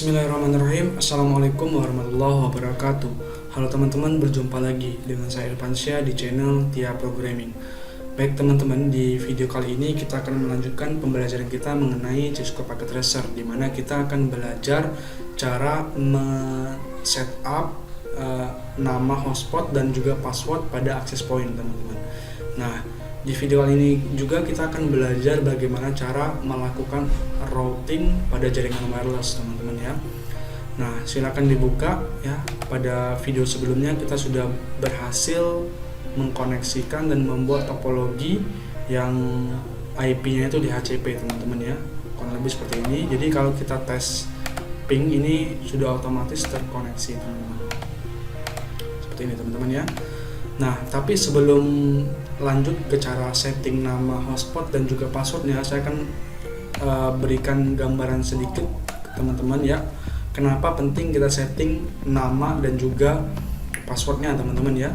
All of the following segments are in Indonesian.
Bismillahirrahmanirrahim. Assalamualaikum warahmatullahi wabarakatuh. Halo teman-teman, berjumpa lagi dengan saya Irfansyah di channel Tia Programming. Baik teman-teman, di video kali ini kita akan melanjutkan pembelajaran kita mengenai Cisco Packet Tracer, di mana kita akan belajar cara setup nama hotspot dan juga password pada access point teman-teman. Nah, di video kali ini juga kita akan belajar bagaimana cara melakukan routing pada jaringan wireless teman-teman ya. Nah, silakan dibuka ya. Pada video sebelumnya kita sudah berhasil mengkoneksikan dan membuat topologi yang IP-nya itu di HCP teman-teman ya. Kurang lebih seperti ini. Jadi kalau kita tes ping ini sudah otomatis terkoneksi teman-teman. Seperti ini teman-teman ya. Nah, tapi sebelum lanjut ke cara setting nama hotspot dan juga passwordnya, saya akan berikan gambaran sedikit ke teman-teman ya. Kenapa penting kita setting nama dan juga passwordnya teman-teman ya.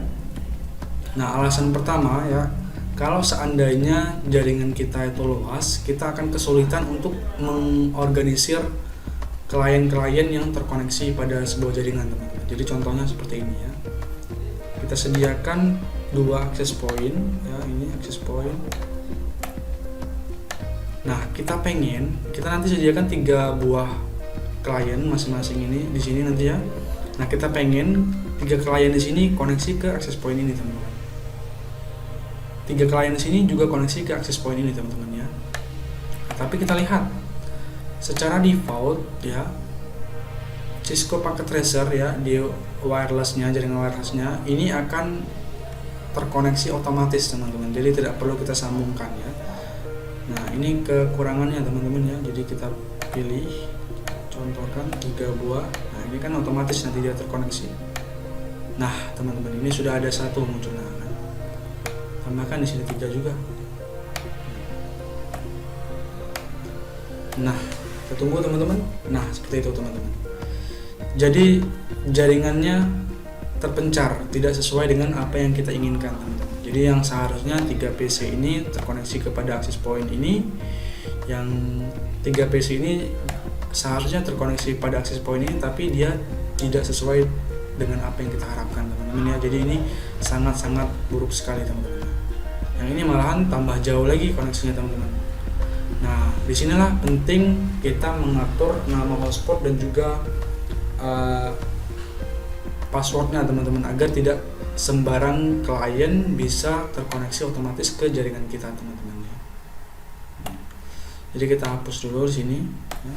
Nah, alasan pertama ya, kalau seandainya jaringan kita itu luas, kita akan kesulitan untuk mengorganisir klien-klien yang terkoneksi pada sebuah jaringan teman-teman. Jadi contohnya seperti ini ya. Kita sediakan dua access point ya, ini access point. Nah, kita nanti sediakan 3 buah klien masing-masing ini di sini nanti ya. Nah, kita pengen 3 klien di sini koneksi ke access point ini teman-teman. 3 klien di sini juga koneksi ke access point ini teman-teman ya. Nah, tapi kita lihat secara default ya, Cisco Packet Tracer ya, di wirelessnya, jaringan wirelessnya ini akan terkoneksi otomatis teman-teman, jadi tidak perlu kita sambungkan ya. Nah, ini kekurangannya teman-teman ya. Jadi kita pilih, contohkan 3 buah. Nah, ini kan otomatis nanti dia terkoneksi. Nah teman-teman, ini sudah ada 1 muncul. Nah, tambahkan di sini 3 juga. Nah, kita tunggu teman-teman. Nah, seperti itu teman-teman. Jadi jaringannya terpencar, tidak sesuai dengan apa yang kita inginkan teman-teman. Jadi yang seharusnya 3 PC ini terkoneksi kepada access point ini, yang 3 PC ini seharusnya terkoneksi pada access point ini, tapi dia tidak sesuai dengan apa yang kita harapkan teman-teman ya. Jadi ini sangat-sangat buruk sekali teman-teman. Yang ini malahan tambah jauh lagi koneksinya teman-teman. Nah, disinilah penting kita mengatur nama hotspot dan juga passwordnya teman-teman, agar tidak sembarang klien bisa terkoneksi otomatis ke jaringan kita teman-teman ya. Jadi kita hapus dulu di sini ya.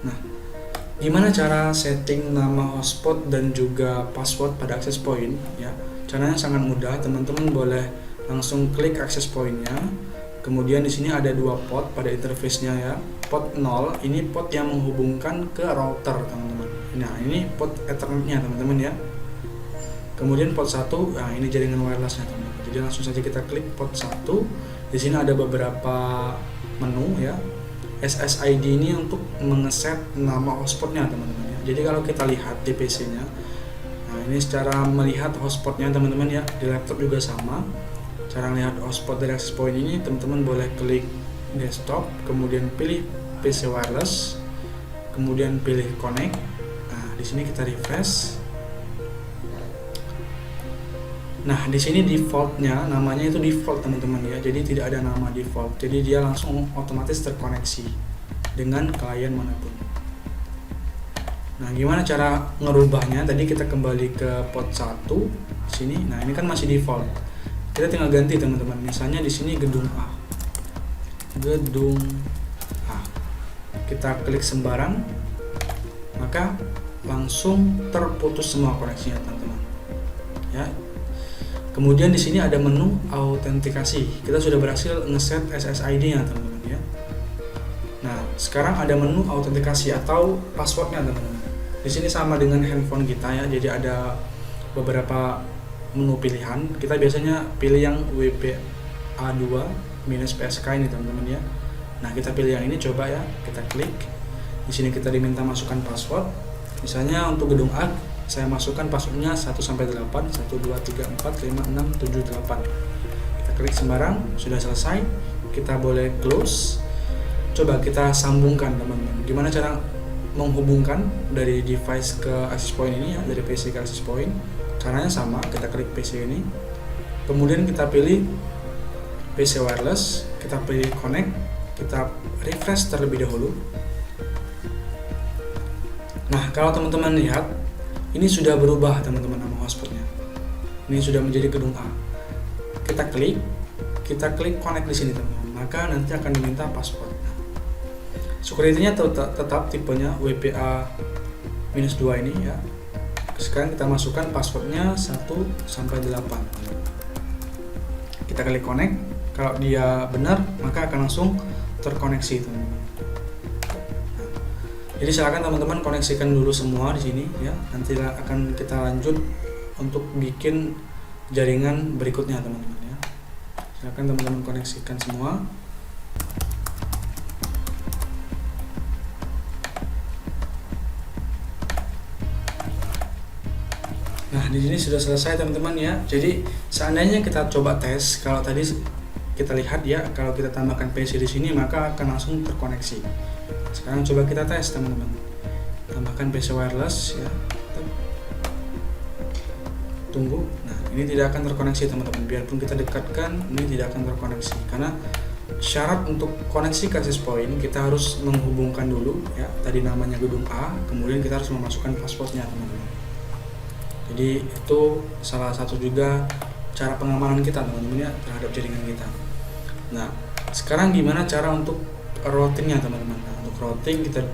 Nah, gimana cara setting nama hotspot dan juga password pada access point ya? Caranya sangat mudah, teman-teman boleh langsung klik access point-nya. Kemudian di sini ada 2 port pada interface-nya ya. Port 0 ini port yang menghubungkan ke router teman-teman. Nah, ini port Ethernet-nya teman-teman ya. Kemudian port 1, nah ini jaringan wireless-nya teman-teman. Jadi langsung saja kita klik port 1. Di sini ada beberapa menu ya. SSID ini untuk mengeset nama hotspotnya teman-teman ya. Jadi kalau kita lihat di PC-nya, nah ini secara melihat hotspotnya teman-teman ya. Di laptop juga sama. Cara melihat hotspot dari access point ini, teman-teman boleh klik desktop, kemudian pilih PC wireless, kemudian pilih connect. Nah, di sini kita refresh. Nah, di sini defaultnya namanya itu default teman-teman ya. Jadi tidak ada nama default. Jadi dia langsung otomatis terkoneksi dengan klien manapun. Nah, gimana cara ngerubahnya? Tadi kita kembali ke port 1 di sini. Nah, ini kan masih default. Kita tinggal ganti teman-teman. Misalnya di sini gedung A. Gedung A. Kita klik sembarang, maka langsung terputus semua koneksinya teman-teman. Ya. Kemudian di sini ada menu autentikasi. Kita sudah berhasil ngeset SSID-nya teman-teman ya. Nah, sekarang ada menu autentikasi atau passwordnya teman-teman. Di sini sama dengan handphone kita ya. Jadi ada beberapa menu pilihan. Kita biasanya pilih yang WPA2 minus PSK ini teman-teman ya. Nah, kita pilih yang ini, coba ya, kita klik. Di sini kita diminta masukkan password. Misalnya untuk gedung A, saya masukkan passwordnya 1 sampai 8, 1 2 3 4 5 6 7 8. Kita klik sembarang, sudah selesai. Kita boleh close. coba kita sambungkan teman-teman. Gimana cara menghubungkan dari device ke access point ini ya, dari PC ke access point? Caranya sama, kita klik PC ini, kemudian kita pilih PC wireless, kita pilih connect, kita refresh terlebih dahulu. Nah, kalau teman-teman lihat, ini sudah berubah teman-teman nama hotspotnya. Ini sudah menjadi gedung A. Kita klik connect di sini teman-teman. Maka nanti akan diminta password. Security-nya tetap tipenya WPA-2 ini ya. Sekarang kita masukkan passwordnya 1 sampai 8. Kita klik connect. Kalau dia benar, maka akan langsung terkoneksi teman-teman. Jadi silakan teman-teman koneksikan dulu semua di sini ya. Nanti akan kita lanjut untuk bikin jaringan berikutnya teman-teman ya. Silakan teman-teman koneksikan semua. Nah, di sini sudah selesai teman-teman ya. Jadi seandainya kita coba tes, kalau tadi kita lihat ya, kalau kita tambahkan PC di sini maka akan langsung terkoneksi. Sekarang coba kita tes teman-teman. Tambahkan PC wireless ya. Tunggu. Nah, ini tidak akan terkoneksi teman-teman. Biarpun kita dekatkan, ini tidak akan terkoneksi karena syarat untuk koneksi ke access point kita harus menghubungkan dulu ya. Tadi namanya gedung A, kemudian kita harus memasukkan passwordnya teman-teman. Jadi itu salah satu juga cara pengamanan kita teman-teman ya terhadap jaringan kita. Nah, sekarang gimana cara untuk routingnya teman-teman? Nah, untuk routing kita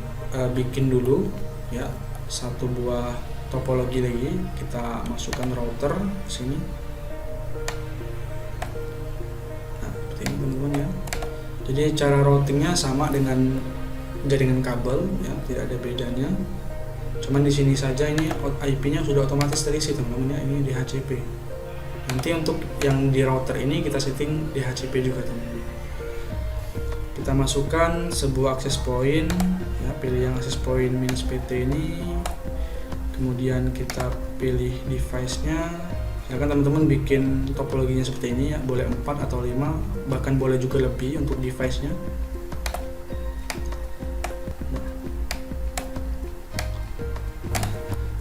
bikin dulu ya satu buah topologi lagi, kita masukkan router ke sini. Nah, seperti ini teman-teman ya. Jadi cara routingnya sama dengan jaringan kabel ya, tidak ada bedanya. Cuman di sini saja ini IP-nya sudah otomatis terisi teman-teman ya, ini DHCP. Nanti untuk yang di router ini kita setting DHCP juga teman-teman. Kita masukkan sebuah access point ya, pilih yang access point -PT ini. Kemudian kita pilih device-nya. Silakan teman-teman bikin topologinya seperti ini ya, boleh 4 atau 5, bahkan boleh juga lebih untuk device-nya.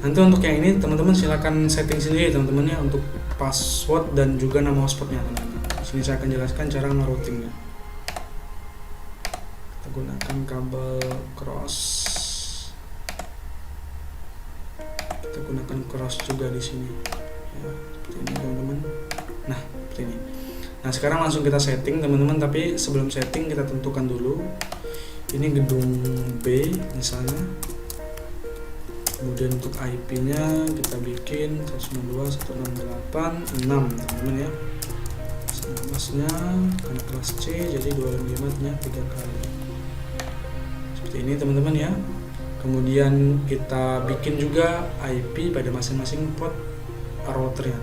Nanti untuk yang ini teman-teman silakan setting sendiri teman-teman ya, untuk password dan juga nama hotspotnya teman-teman. Di sini saya akan jelaskan cara nge-routingnya. Kita gunakan kabel cross. Kita gunakan cross juga di sini. Ya, seperti ini teman-teman. Nah, seperti ini. Nah, sekarang langsung kita setting teman-teman, tapi sebelum setting kita tentukan dulu. Ini gedung B misalnya. Kemudian untuk IP-nya kita bikin 192.168.6 teman-teman ya. Masnya kan kelas C, jadi 255-nya 3 kali. Seperti ini teman-teman ya. Kemudian kita bikin juga IP pada masing-masing port routernya.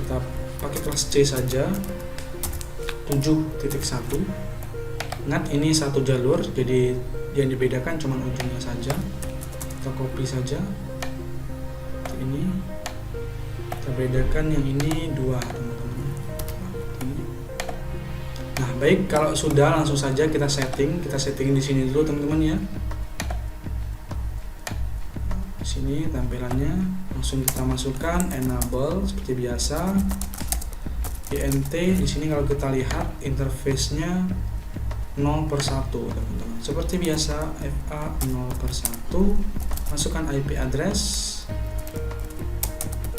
Kita pakai kelas C saja, 7.1. Ingat ini satu jalur, jadi yang dibedakan cuma ujungnya saja. Kita copy saja ini, kita bedakan yang ini 2 teman-teman. Nah, baik, kalau sudah langsung saja kita setting di sini dulu teman-teman ya. Di sini tampilannya langsung kita masukkan enable seperti biasa. INT di sini kalau kita lihat interface-nya 0/1 teman-teman. Seperti biasa FA 0/1, masukkan IP address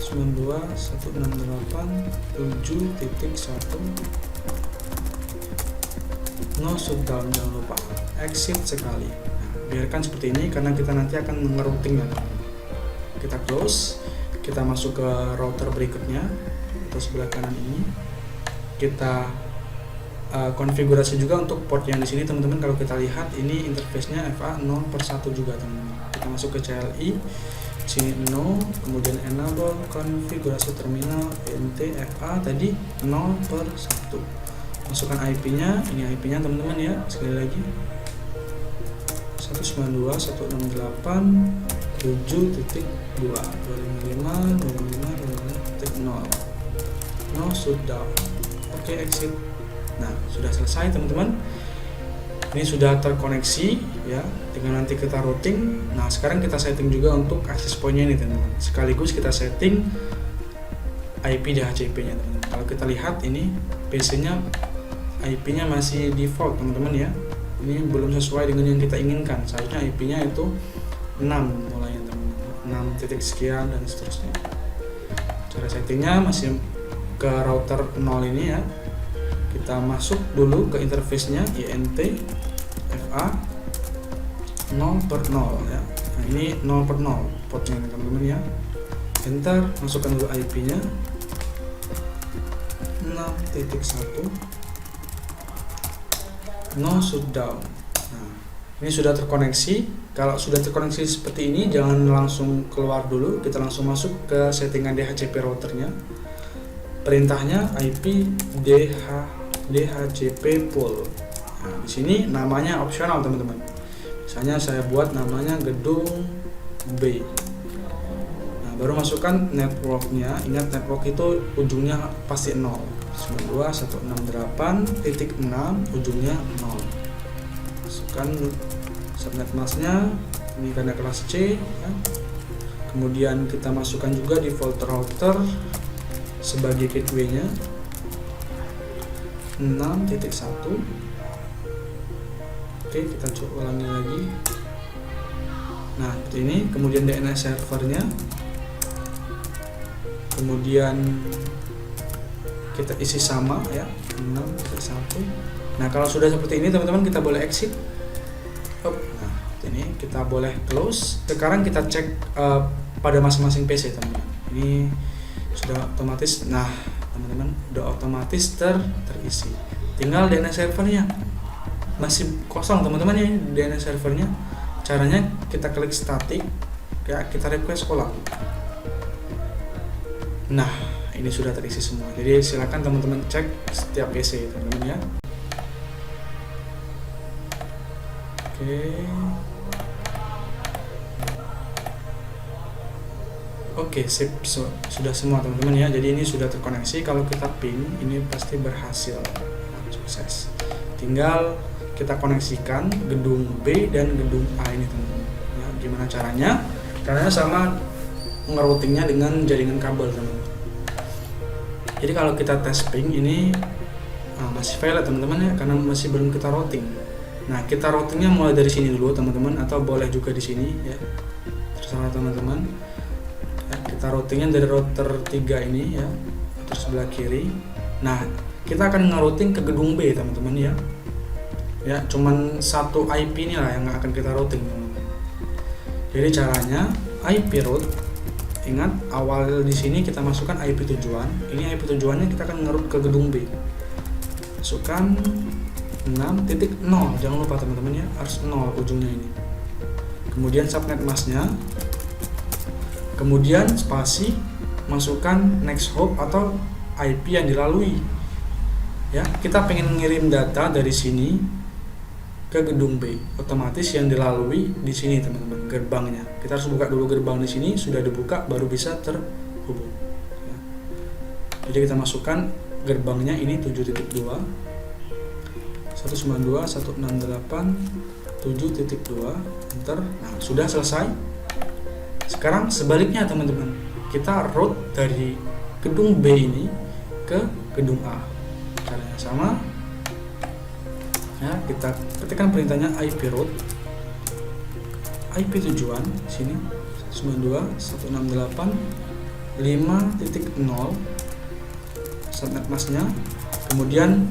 92.168.7.1. No shutdown, jangan lupa exit sekali. Nah, biarkan seperti ini karena kita nanti akan nge-routing ya. Kita close, kita masuk ke router berikutnya atau sebelah kanan ini. Kita konfigurasi juga untuk port yang di sini teman-teman. Kalau kita lihat ini interface-nya FA 0/1 juga teman-teman. Kita masuk ke CLI, sini no, kemudian enable konfigurasi terminal INT FA tadi 0/1. Masukkan IP-nya, ini IP-nya teman-teman ya. Sekali lagi 192.168.7.2 no shutdown. Oke, exit. Nah, sudah selesai teman-teman. Ini sudah terkoneksi ya, tinggal nanti kita routing. Nah sekarang kita setting juga untuk access point-nya ini teman-teman, sekaligus kita setting IP DHCP-nya teman-teman. Kalau kita lihat ini PC-nya IP-nya masih default teman-teman ya, ini belum sesuai dengan yang kita inginkan. Seharusnya IP-nya itu 6 mulainya teman-teman, 6 titik sekian dan seterusnya. Cara settingnya masih ke router 0 ini ya, kita masuk dulu ke interface-nya INT FA 0/0 ya. Nah, ini 0/0 portnya teman-teman ya. Enter, masukkan dulu IP-nya 6.1 no shutdown. Nah, ini sudah terkoneksi. Kalau sudah terkoneksi seperti ini, jangan langsung keluar dulu, kita langsung masuk ke settingan DHCP routernya. Perintahnya IP DHCP pool. Nah, di sini namanya opsional teman-teman. Misalnya saya buat namanya gedung B. Nah, baru masukkan networknya. Ingat network itu ujungnya pasti 0. 92.168.6 ujungnya 0. Masukkan subnet masknya. Ini karena kelas C. Ya. Kemudian kita masukkan juga default router sebagai gateway-nya 6.1. Oke, kita coba ulangi lagi. Nah, seperti ini. Kemudian DNS servernya. Kemudian kita isi sama ya, 6.1. Nah, kalau sudah seperti ini teman-teman, kita boleh exit. Nah, ini kita boleh close. Sekarang kita cek pada masing-masing PC teman-teman. Ini sudah otomatis. Nah, teman-teman, udah otomatis terisi. Tinggal DNS servernya masih kosong teman-teman ya, DNS servernya. Caranya kita klik static ya, kita request ulang. Nah, ini sudah terisi semua. Jadi silakan teman-teman cek setiap PC teman-teman ya. Oke, sip. Sudah semua teman-teman ya. Jadi ini sudah terkoneksi. Kalau kita ping, ini pasti berhasil. Nah, sukses. Tinggal kita koneksikan gedung B dan gedung A ini teman-teman. Ya, gimana caranya? Caranya sama, ngeroutingnya dengan jaringan kabel teman-teman. Jadi kalau kita tes ping ini masih valid teman-teman ya, karena masih belum kita routing. Nah, kita routingnya mulai dari sini dulu teman-teman, atau boleh juga di sini ya, terserah teman-teman. Ya, kita routingnya dari router 3 ini ya, terus sebelah kiri. Nah, kita akan ngerouting ke gedung B teman-teman ya. Ya, cuman satu IP ini lah yang akan kita routing teman-teman. Jadi caranya IP route. Ingat, awal di sini kita masukkan IP tujuan. Ini IP tujuannya kita akan nge-route ke gedung B. Masukkan 6.0. Jangan lupa teman-teman ya, harus 0 ujungnya ini. Kemudian subnet masknya. Kemudian spasi, masukkan next hop atau IP yang dilalui. Ya, kita pengen ngirim data dari sini ke gedung B, otomatis yang dilalui di sini teman-teman, gerbangnya. Kita harus buka dulu gerbang di sini, sudah dibuka baru bisa terhubung. Ya. Jadi kita masukkan gerbangnya ini 7.2, 192.168.7.2, enter. Nah, sudah selesai. Sekarang sebaliknya teman-teman, kita route dari gedung B ini ke gedung A. Caranya sama. Ya, kita ketikkan perintahnya IP route, IP tujuan sini 192.168.5.0, subnet masknya, kemudian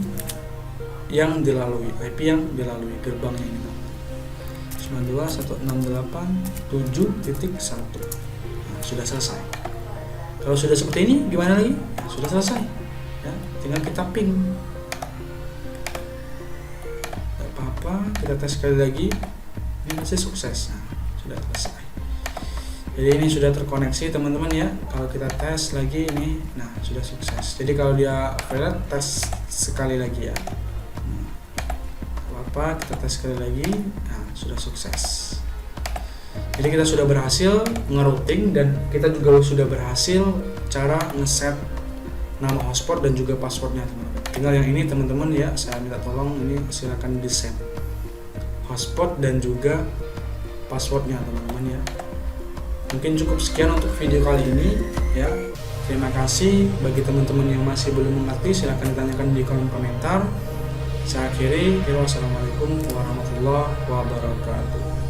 yang dilalui, IP yang dilalui gerbangnya ini 192.168.7.1. Nah, sudah selesai. Kalau sudah seperti ini gimana lagi? Nah, sudah selesai. Ya, tinggal kita ping. Kita tes sekali lagi, ini masih sukses. Nah, sudah selesai. Jadi ini sudah terkoneksi teman-teman ya. Kalau kita tes lagi ini, nah sudah sukses. Jadi kalau dia failed, tes sekali lagi ya. Apa kita tes sekali lagi, nah sudah sukses. Jadi kita sudah berhasil ngerouting dan kita juga sudah berhasil cara ngeset nama hotspot dan juga passwordnya teman-teman. Tinggal yang ini teman-teman ya, saya minta tolong ini silakan di set. hotspot dan juga passwordnya teman-teman ya. Mungkin cukup sekian untuk video kali ini ya. Terima kasih. Bagi teman-teman yang masih belum mengerti, silahkan ditanyakan di kolom komentar. Saya akhiri. Wassalamualaikum warahmatullahi wabarakatuh.